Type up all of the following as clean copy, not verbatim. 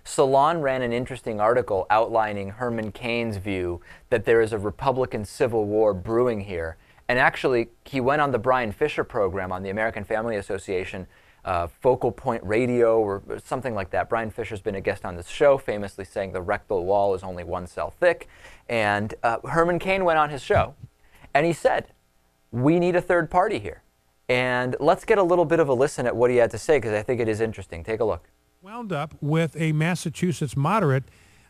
Salon ran an interesting article outlining Herman Cain's view that there is a Republican civil war brewing here. And actually, he went on the Brian Fisher program on the American Family Association, Focal Point Radio or something like that. Brian Fisher's been a guest on this show, famously saying the rectal wall is only one cell thick. And Herman Cain went on his show, and he said, we need a third party here. And let's get a little bit of a listen at what he had to say, because I think it is interesting. Take a look. Wound up with a Massachusetts moderate.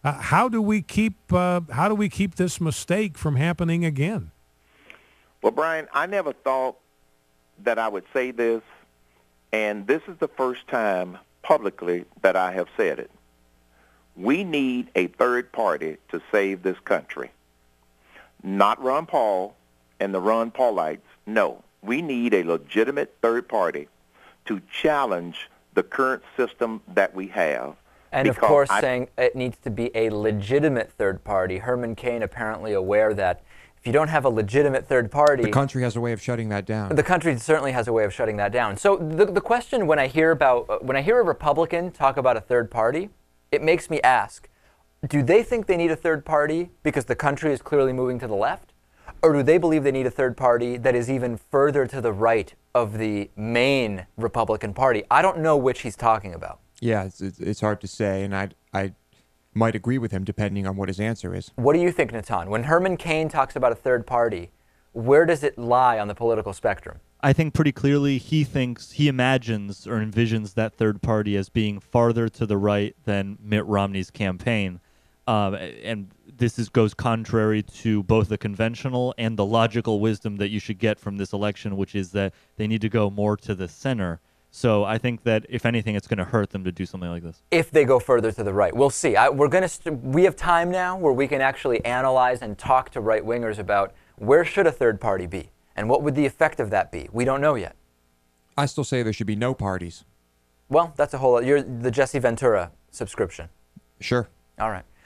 How do we keep this mistake from happening again? Well, Brian, I never thought that I would say this, and this is the first time publicly that I have said it. We need a third party to save this country. Not Ron Paul and the Ron Paulites. No, we need a legitimate third party to challenge the current system that we have. And of course, saying it needs to be a legitimate third party. Herman Cain apparently aware that if you don't have a legitimate third party, the country has a way of shutting that down. The country certainly has a way of shutting that down. So the question when I hear a Republican talk about a third party, it makes me ask, do they think they need a third party because the country is clearly moving to the left? Or do they believe they need a third party that is even further to the right of the main Republican Party? I don't know which he's talking about. Yeah, it's hard to say, and I might agree with him depending on what his answer is. What do you think, Natan? When Herman Cain talks about a third party, where does it lie on the political spectrum? I think pretty clearly he imagines or envisions that third party as being farther to the right than Mitt Romney's campaign. And this goes contrary to both the conventional and the logical wisdom that you should get from this election, which is that they need to go more to the center. So I think that, if anything, it's going to hurt them to do something like this. If they go further to the right. We'll see. We have time now where we can actually analyze and talk to right-wingers about where should a third party be and what would the effect of that be. We don't know yet. I still say there should be no parties. Well, that's you're the Jesse Ventura subscription. Sure. All right.